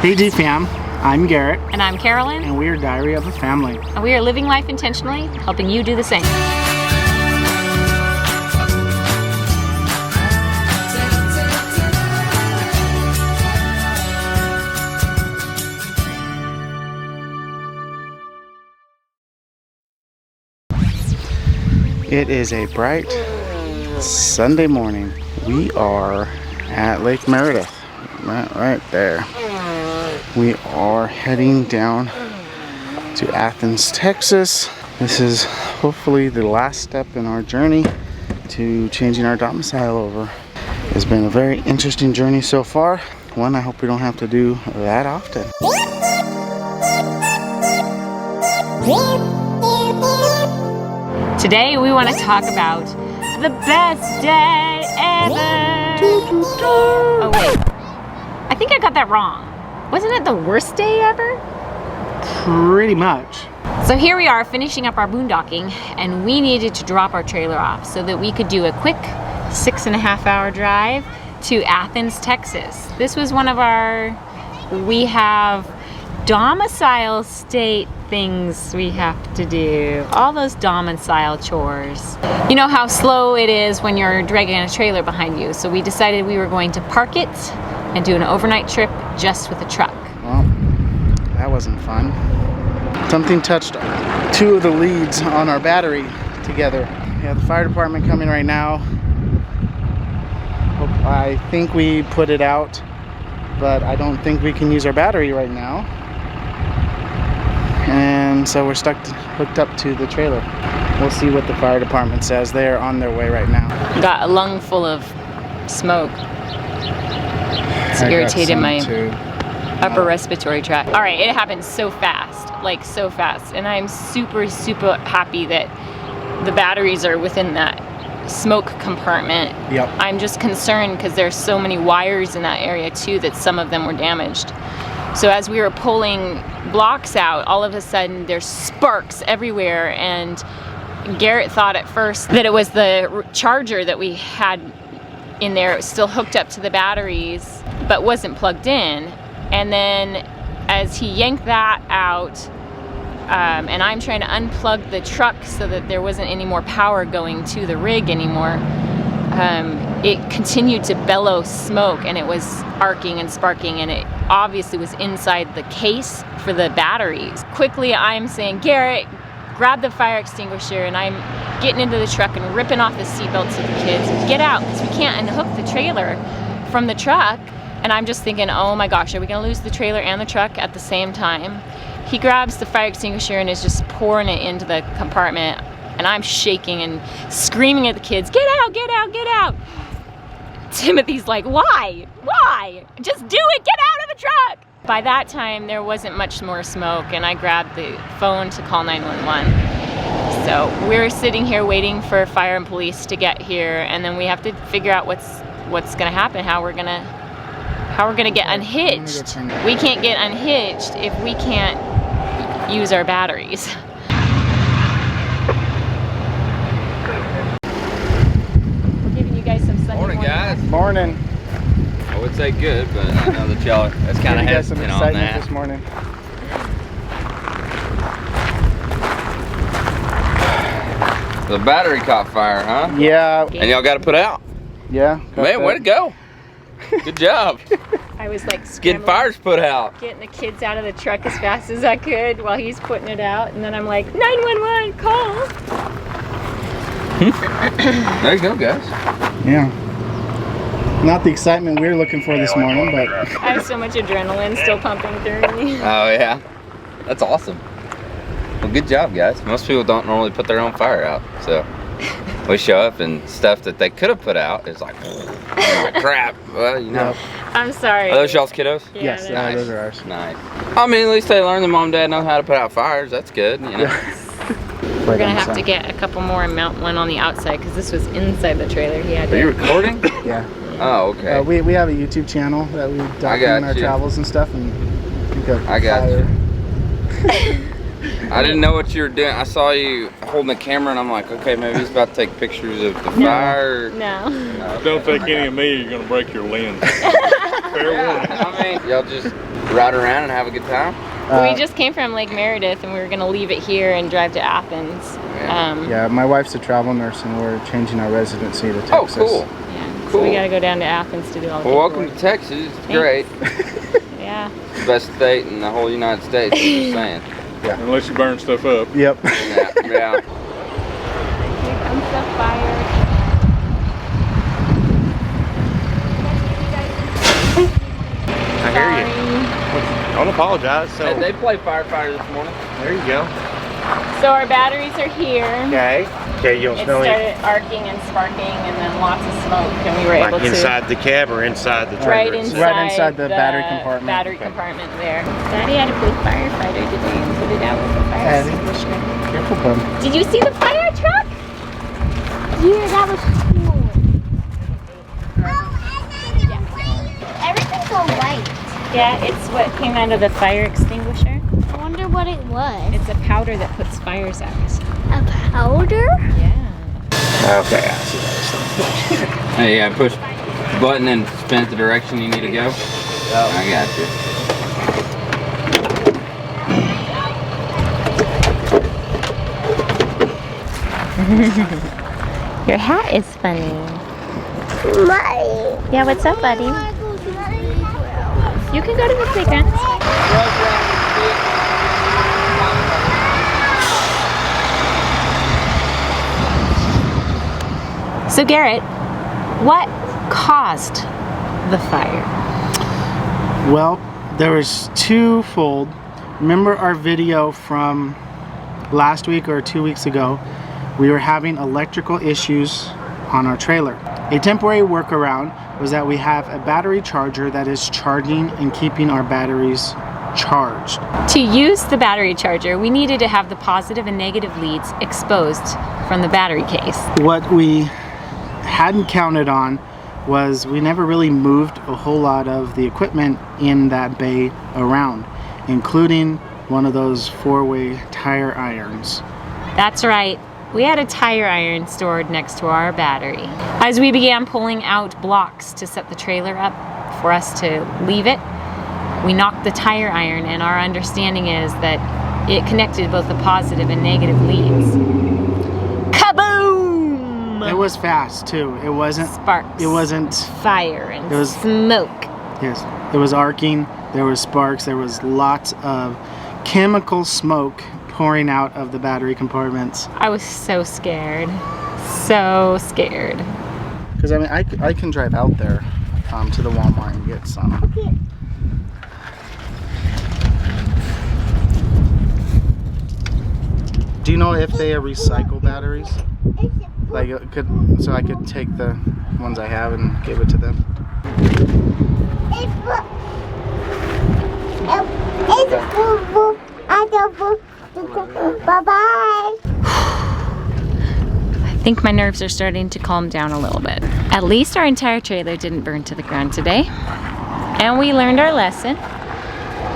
Hey D fam, I'm Garrett. And I'm Carolyn. And we are Diary of a Family. And we are living life intentionally, helping you do the same. It is a bright Sunday morning. We are at Lake Meredith, right there. We are heading down to Athens, Texas. This is hopefully the last step in our journey to changing our domicile over. It's been a very interesting journey so far. One I hope we don't have to do that often. Today we want to talk about the best day ever. Oh wait, I think I got that wrong. Wasn't it the worst day ever? Pretty much. So here we are finishing up our boondocking, and we needed to drop our trailer off so that we could do a quick 6.5 hour drive to Athens, Texas. This was one of our, we have domicile state things we have to do. All those domicile chores. You know how slow it is when you're dragging a trailer behind you, so we decided we were going to park it and do an overnight trip just with a truck. Well, that wasn't fun. Something touched two of the leads on our battery together. We have the fire department coming right now. I think we put it out, but I don't think we can use our battery right now. And so we're hooked up to the trailer. We'll see what the fire department says. They're on their way right now. Got a lung full of smoke. It's irritated my upper respiratory tract. All right, it happened so fast, like so fast. And I'm super, super happy that the batteries are within that smoke compartment. Yep. I'm just concerned because there's so many wires in that area too that some of them were damaged. So as we were pulling blocks out, all of a sudden there's sparks everywhere, and Garrett thought at first that it was the charger that we had in there. It was still hooked up to the batteries but wasn't plugged in. And then as he yanked that out, and I'm trying to unplug the truck so that there wasn't any more power going to the rig anymore, it continued to bellow smoke, and it was arcing and sparking, and it obviously was inside the case for the batteries. Quickly I'm saying, Garrett, grab the fire extinguisher, and I'm getting into the truck and ripping off the seatbelts of the kids. Get out, because we can't unhook the trailer from the truck. And I'm just thinking, oh my gosh, are we gonna lose the trailer and the truck at the same time? He grabs the fire extinguisher and is just pouring it into the compartment, and I'm shaking and screaming at the kids, get out, get out, get out. Timothy's like, why? Why? Just do it, get out of the truck. By that time, there wasn't much more smoke, and I grabbed the phone to call 911. So we're sitting here waiting for fire and police to get here, and then we have to figure out what's gonna happen, how we're gonna get unhitched. We can't get unhitched if we can't use our batteries. We're giving you guys some Sunday morning, guys. Morning. I would say good, but I know that y'all that's kind of hesitant on that. This morning. The battery caught fire, huh? Yeah. And y'all got to put out. Yeah. Man, way to go. Good job. I was like Getting fires put out. getting the kids out of the truck as fast as I could while he's putting it out, and then I'm like, 911, call. There you go, guys. Yeah. Not the excitement we were looking for this morning, but I have so much adrenaline still pumping through me. Oh, yeah. That's awesome. Well, good job, guys. Most people don't normally put their own fire out, so we show up and stuff that they could have put out. It's like, oh, crap. Well, you know. I'm sorry. Are those y'all's kiddos? Yeah, yes, they're- those are ours. Nice. I mean, at least they learned that mom and dad know how to put out fires. That's good, you know. We're gonna have to get a couple more and mount one on the outside, because this was inside the trailer. He had Are you to. recording? Yeah. Oh, okay. We have a YouTube channel that we document our you. travels and stuff, and think of I got fire. I didn't know what you were doing. I saw you holding the camera, and I'm like, okay, maybe he's about to take pictures of the fire. No. No. Don't take any of me, you're gonna break your lens. Fair warning. I mean, y'all just ride around and have a good time. We just came from Lake Meredith and we were gonna leave it here and drive to Athens. Yeah, my wife's a travel nurse and we're changing our residency to Texas. Oh, cool. Yeah, so Cool. we gotta go down to Athens to do all the Well, welcome paperwork. to Texas. It's great. Yeah. Best state in the whole United States. I'm just saying. Unless you burn stuff up. Yep. Yeah. Here comes the fire. I hear you. Don't apologize. So Hey, they play firefighter this morning. there you go. So our batteries are here. Okay. Okay, you don't It smell it started arcing and sparking and then lots of smoke and we were able like to inside the cab or inside the right trailer inside, itself? Right inside the battery compartment. Battery Okay. compartment there. Daddy had a big firefighter today and put it out with the fire Daddy. extinguisher. Careful, bud. Did you see the fire truck? Yeah, that was cool. Everything's all white. Yeah, it's what came out of the fire extinguisher. I wonder what it was. It's a powder that puts fires out. A powder? Yeah. Okay, I see that. Hey, yeah, push the button and spin it the direction you need to go. I got you. Your hat is funny. My. Yeah, what's up, buddy? You can go to the playground. So Garrett, what caused the fire? Well, there was twofold. Remember our video from last week or 2 weeks ago? We were having electrical issues on our trailer. A temporary workaround was that we have a battery charger that is charging and keeping our batteries charged. To use the battery charger, we needed to have the positive and negative leads exposed from the battery case. What we hadn't counted on was we never really moved a whole lot of the equipment in that bay around, including one of those 4-way tire irons. That's right. We had a tire iron stored next to our battery. As we began pulling out blocks to set the trailer up for us to leave it, we knocked the tire iron, and our understanding is that it connected both the positive and negative leads. Kaboom! It was fast too. It wasn't Sparks. It wasn't Fire and It was- smoke. Yes. It was arcing, there was sparks, there was lots of chemical smoke pouring out of the battery compartments. I was so scared. So scared. Because I mean, I can drive out there to the Walmart and get some. Do you know if they recycle batteries? Like, so I could take the ones I have and give it to them. Bye-bye. I think my nerves are starting to calm down a little bit. At least our entire trailer didn't burn to the ground today. And we learned our lesson.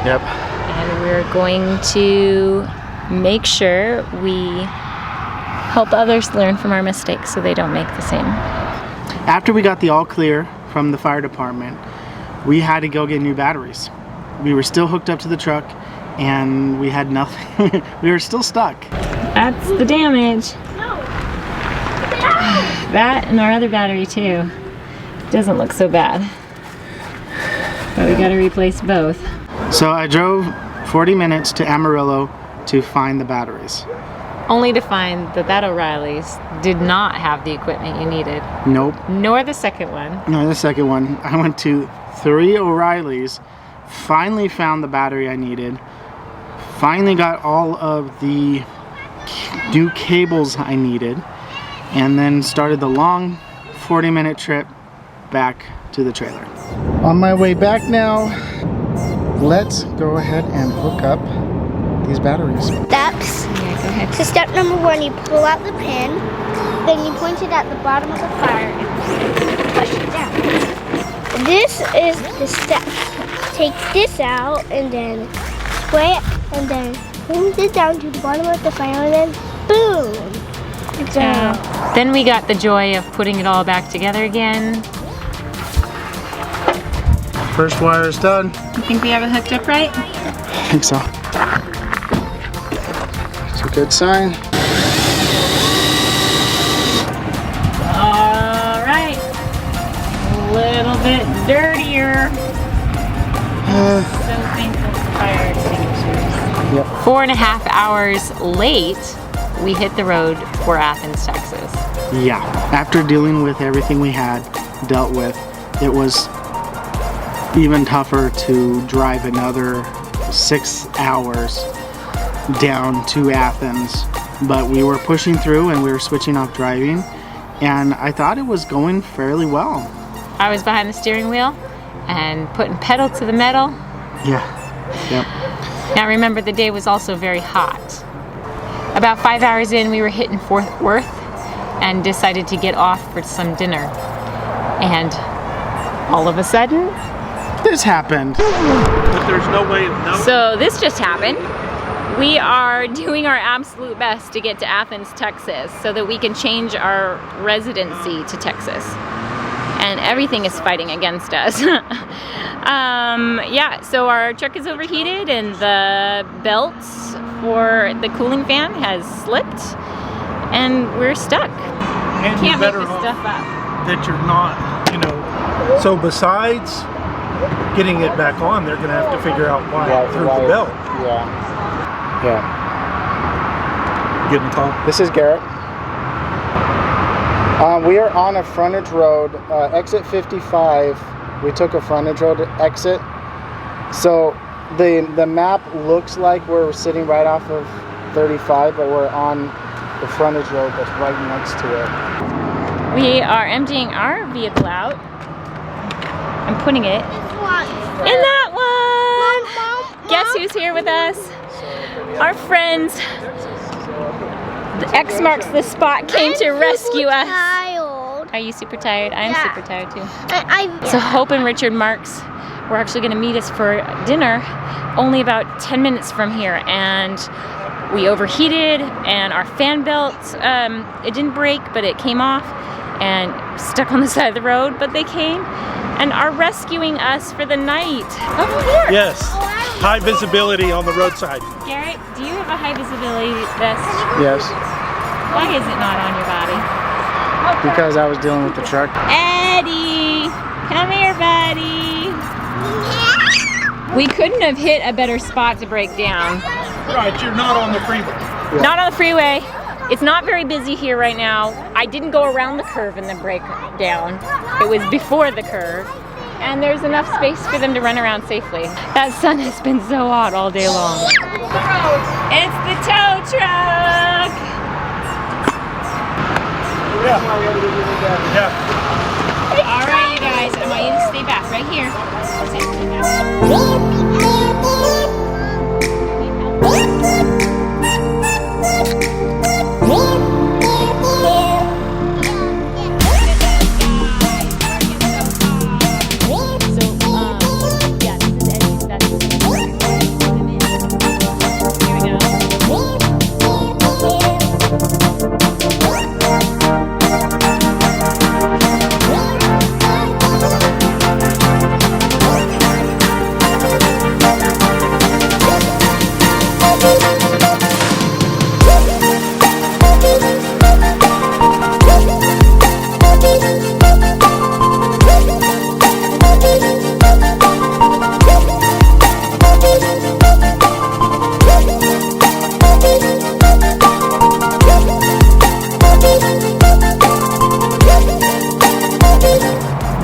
Yep. And we're going to make sure we help others learn from our mistakes so they don't make the same. After we got the all clear from the fire department, we had to go get new batteries. We were still hooked up to the truck and we had nothing. We were still stuck. That's the damage. That and our other battery too. Doesn't look so bad. But we gotta replace both. So I drove 40 minutes to Amarillo to find the batteries. Only to find that that O'Reilly's did not have the equipment you needed. Nope. Nor the second one. No, the second one. I went to 3 O'Reilly's, finally found the battery I needed, finally got all of the new cables I needed, and then started the long 40-minute trip back to the trailer. On my way back now, let's go ahead and hook up these batteries. Steps. Yeah, go ahead. So step number 1, you pull out the pin, then you point it at the bottom of the fire and push it down. This is the steps. Take this out and then spray it and then point it down to the bottom of the fire and then boom. It's out. Then we got the joy of putting it all back together again. First wire is done. You think we have it hooked up right? I think so. It's a good sign. All right. A little bit dirtier. So thankful for fire extinguishers. Yep. 4.5 hours late, we hit the road for Athens, Texas. Yeah. After dealing with everything we had dealt with, it was even tougher to drive another 6 hours down to Athens. But we were pushing through and we were switching off driving, and I thought it was going fairly well. I was behind the steering wheel and putting pedal to the metal. Yeah. Yep. Now remember, the day was also very hot. About 5 hours in, we were hitting Fort Worth and decided to get off for some dinner. And all of a sudden, This happened. But there's no way of knowing. so this just happened. We are doing our absolute best to get to Athens, Texas, so that we can change our residency to Texas. And everything is fighting against us. Yeah, so our truck is overheated and the belt for the cooling fan has slipped and we're stuck. And Can't you're make better this off stuff up. that you're not, you know. So besides getting it back on, they're gonna have to figure out why it threw the belt. Yeah. Yeah. Getting the call? This is Garrett. We are on a frontage road, exit 55. We took a frontage road exit. So the map looks like we're sitting right off of 35, but we're on the frontage road that's right next to it. We are emptying our vehicle out. I'm putting it in that one. Guess who's here with us? Our friends. The X marks the spot came to rescue us. Tired. Are you super tired? I am Yeah. super tired too. I So Hope and Richard Marks were actually going to meet us for dinner only about 10 minutes from here, and we overheated and our fan belt, it didn't break, but it came off and stuck on the side of the road, but they came and are rescuing us for the night. Over here. Yes. High visibility on the roadside. Garrett, do you have a high visibility vest? Yes, Why is it not on your body? because I was dealing with the truck. Eddie, come here, buddy. We couldn't have hit a better spot to break down. Right, you're not on the freeway. Not on the freeway. It's not very busy here right now. I didn't go around the curve and then break down. It was before the curve. And there's enough space for them to run around safely. That sun has been so hot all day long. It's the tow truck! Yeah. All right, you guys, I want you to stay back right here. Stay back.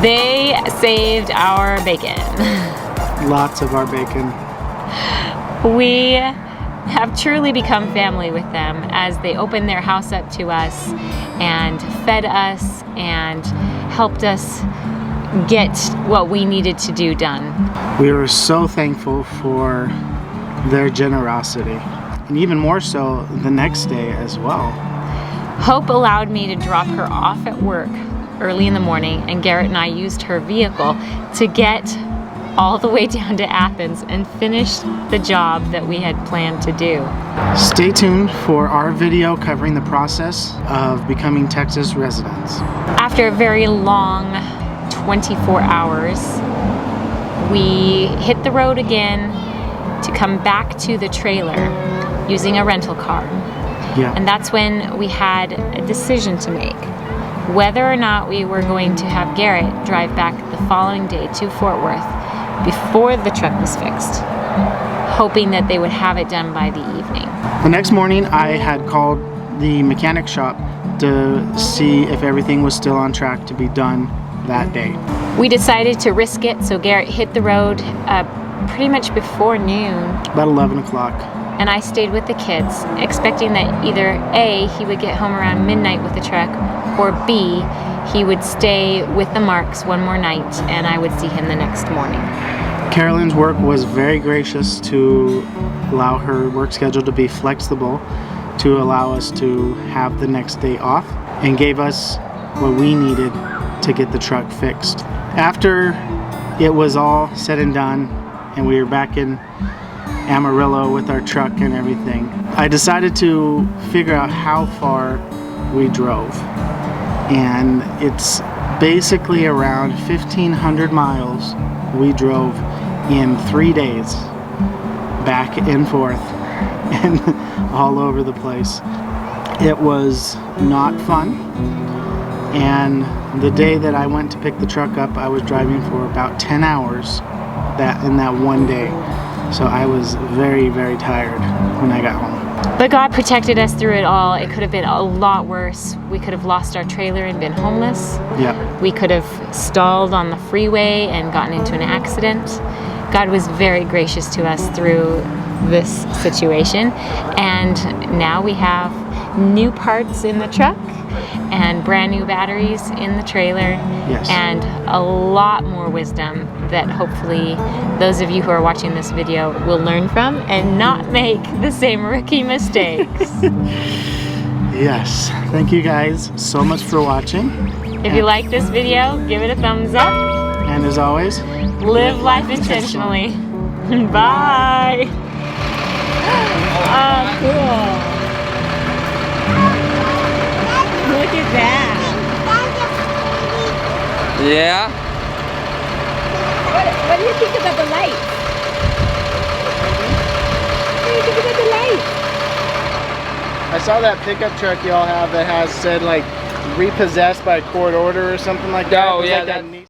They saved our bacon. Lots of our bacon. We have truly become family with them as they opened their house up to us and fed us and helped us get what we needed to do done. We were so thankful for their generosity, and even more so the next day as well. Hope allowed me to drop her off at work early in the morning, and Garrett and I used her vehicle to get all the way down to Athens and finish the job that we had planned to do. Stay tuned for our video covering the process of becoming Texas residents. After a very long 24 hours, we hit the road again to come back to the trailer using a rental car. Yeah. And that's when we had a decision to make. Whether or not we were going to have Garrett drive back the following day to Fort Worth before the truck was fixed, hoping that they would have it done by the evening. The next morning, I had called the mechanic shop to see if everything was still on track to be done that day. We decided to risk it, so Garrett hit the road pretty much before noon. About 11 o'clock. And I stayed with the kids, expecting that either A, he would get home around midnight with the truck, or B, he would stay with the Marks one more night and I would see him the next morning. Carolyn's work was very gracious to allow her work schedule to be flexible, to allow us to have the next day off, and gave us what we needed to get the truck fixed. After it was all said and done and we were back in Amarillo with our truck and everything, I decided to figure out how far we drove. And it's basically around 1,500 miles we drove in 3 days, back and forth and all over the place. It was not fun, and the day that I went to pick the truck up, I was driving for about 10 hours in that one day. So I was very, very tired when I got home. But God protected us through it all. It could have been a lot worse. We could have lost our trailer and been homeless. Yeah. We could have stalled on the freeway and gotten into an accident. God was very gracious to us through this situation. And now we have new parts in the truck and brand new batteries in the trailer. Yes. And a lot more wisdom that hopefully those of you who are watching this video will learn from and not make the same rookie mistakes. Yes. Thank you guys so much for watching. If you like this video, give it a thumbs up. And as always, Live life intentionally. Bye. Oh, cool. Look at that. Yeah. What do you think about the lights? What do you think about the lights? I saw that pickup truck y'all have that has said like repossessed by court order or something like that. Oh, It was yeah, like that that- neat